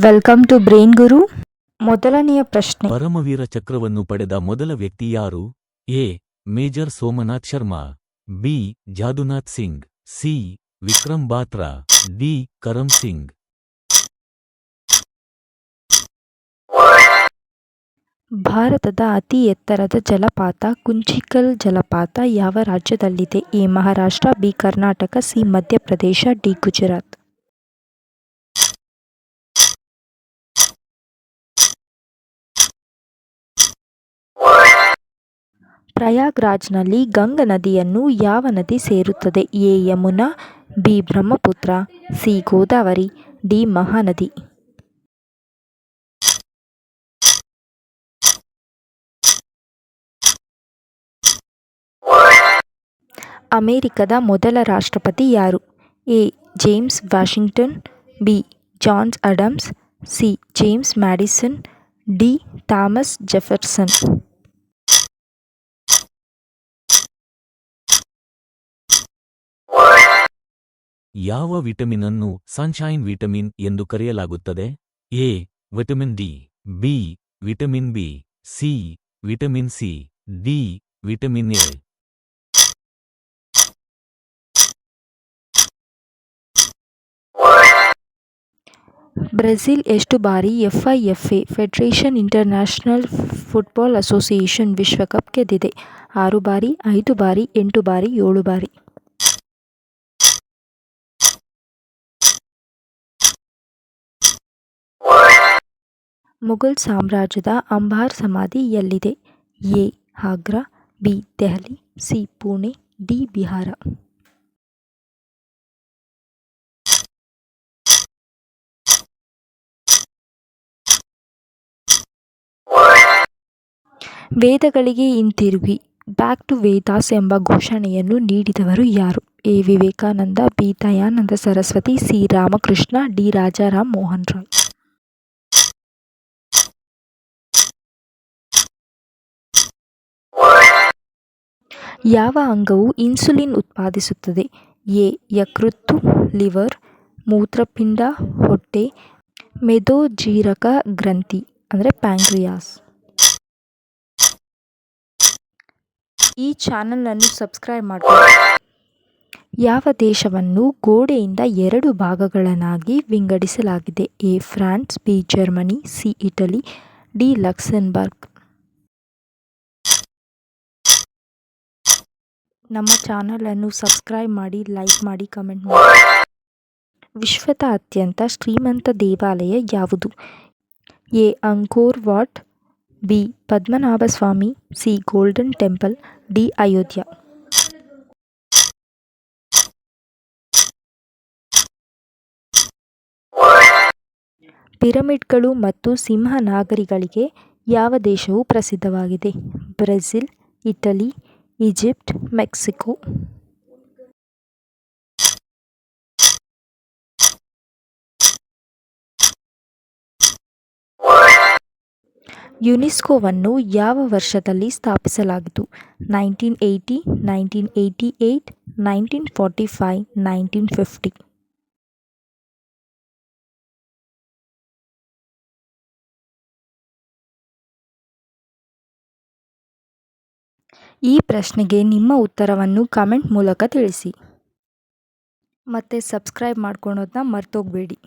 Welcome to brain ಗುರು. ಮೊದಲನೆಯ ಪ್ರಶ್ನೆ, ಪರಮವೀರ ಚಕ್ರವನ್ನು ಪಡೆದ ಮೊದಲ ವ್ಯಕ್ತಿ ಯಾರು? A. Major Somnath Sharma, B. Jadunath Singh, C. Vikram Batra, D. Karam Singh. ಭಾರತದ ಅತಿ ಎತ್ತರದ ಜಲಪಾತ ಕುಂಚಿಕಲ್ ಜಲಪಾತ ಯಾವ ರಾಜ್ಯದಲ್ಲಿದೆ? A. Maharashtra, B. Karnataka, C. Madhya Pradesh, D. Gujarat. ಪ್ರಯಾಗ್ರಾಜ್ನಲ್ಲಿ ಗಂಗಾ ನದಿಯನ್ನು ಯಾವ ನದಿ ಸೇರುತ್ತದೆ? A. Yamuna, B. Brahmaputra, C. Godavari, D. Mahanadi. ಅಮೆರಿಕದ ಮೊದಲ ರಾಷ್ಟ್ರಪತಿ ಯಾರು? A. James Washington, B. John Adams, C. James Madison, D. Thomas Jefferson. ಯಾವ ವಿಟಮಿನ್ ಅನ್ನು ಸನ್ಶೈನ್ ವಿಟಮಿನ್ ಎಂದು ಕರೆಯಲಾಗುತ್ತದೆ? A. Vitamin D, B. Vitamin B, C. Vitamin C, D. Vitamin A. Brazil ಎಷ್ಟು ಬಾರಿ ಎಫ್ಐಎಫ್ಎ ಫೆಡರೇಷನ್ ಇಂಟರ್ನ್ಯಾಷನಲ್ ಫುಟ್ಬಾಲ್ ಅಸೋಸಿಯೇಷನ್ ವಿಶ್ವಕಪ್ ಗೆದ್ದಿದೆ? 6 ಬಾರಿ, 5 ಬಾರಿ, 8 ಬಾರಿ, 7 ಬಾರಿ. ಮುಘಲ್ ಸಾಮ್ರಾಜ್ಯದ ಅಂಬಾರ್ ಸಮಾಧಿ ಎಲ್ಲಿದೆ? A. Agra, B. Delhi, C. Pune, D. Bihar. ವೇದಗಳಿಗೆ ಹಿಂತಿರುಗಿ, ಬ್ಯಾಕ್ ಟು ವೇದಾಸ್ ಎಂಬ ಘೋಷಣೆಯನ್ನು ನೀಡಿದವರು ಯಾರು? A. Vivekananda, B. Dayananda Saraswati, C. Ramakrishna, D. Rajaram Mohan Roy. ಯಾವ ಅಂಗವು ಇನ್ಸುಲಿನ್ ಉತ್ಪಾದಿಸುತ್ತದೆ? ಎ. ಯಕೃತ್ತು, ಲಿವರ್, ಮೂತ್ರಪಿಂಡ, ಹೊಟ್ಟೆ, ಮೇದೋಜೀರಕ ಗ್ರಂಥಿ ಪ್ಯಾಂಕ್ರಿಯಾಸ್. ಈ ಚಾನಲನ್ನು ಸಬ್ಸ್ಕ್ರೈಬ್ ಮಾಡಿಕೊಳ್ಳಿ. ಯಾವ ದೇಶವನ್ನು ಗೋಡೆಯಿಂದ 2 ಭಾಗಗಳನ್ನಾಗಿ ವಿಂಗಡಿಸಲಾಗಿದೆ? A. France, B. Germany, C. Italy, D. Luxembourg. ನಮ್ಮ ಚಾನಲನ್ನು ಸಬ್ಸ್ಕ್ರೈಬ್ ಮಾಡಿ, ಲೈಕ್ ಮಾಡಿ, ಕಮೆಂಟ್ ಮಾಡಿ. ವಿಶ್ವದ ಅತ್ಯಂತ ಶ್ರೀಮಂತ ದೇವಾಲಯ ಯಾವುದು? A. Angkor Wat, B. Padmanabha Swami, C. Golden temple, D. Ayodhya. ಪಿರಮಿಡ್ಗಳು ಮತ್ತು ಸಿಂಹನಾಗರಿಗಳಿಗೆ ಯಾವ ದೇಶವು ಪ್ರಸಿದ್ಧವಾಗಿದೆ? Brazil, Italy, Egypt, Mexico. ಯುನೆಸ್ಕೋವನ್ನು ಯಾವ ವರ್ಷದಲ್ಲಿ ಸ್ಥಾಪಿಸಲಾಯಿತು? 1980, 1988, 1945, 1950. ಈ ಪ್ರಶ್ನೆಗೆ ನಿಮ್ಮ ಉತ್ತರವನ್ನು ಕಮೆಂಟ್ ಮೂಲಕ ತಿಳಿಸಿ. ಮತ್ತೆ ಸಬ್ಸ್ಕ್ರೈಬ್ ಮಾಡ್ಕೊಳೋದನ್ನ ಮರ್ತೋಗ್ಬೇಡಿ.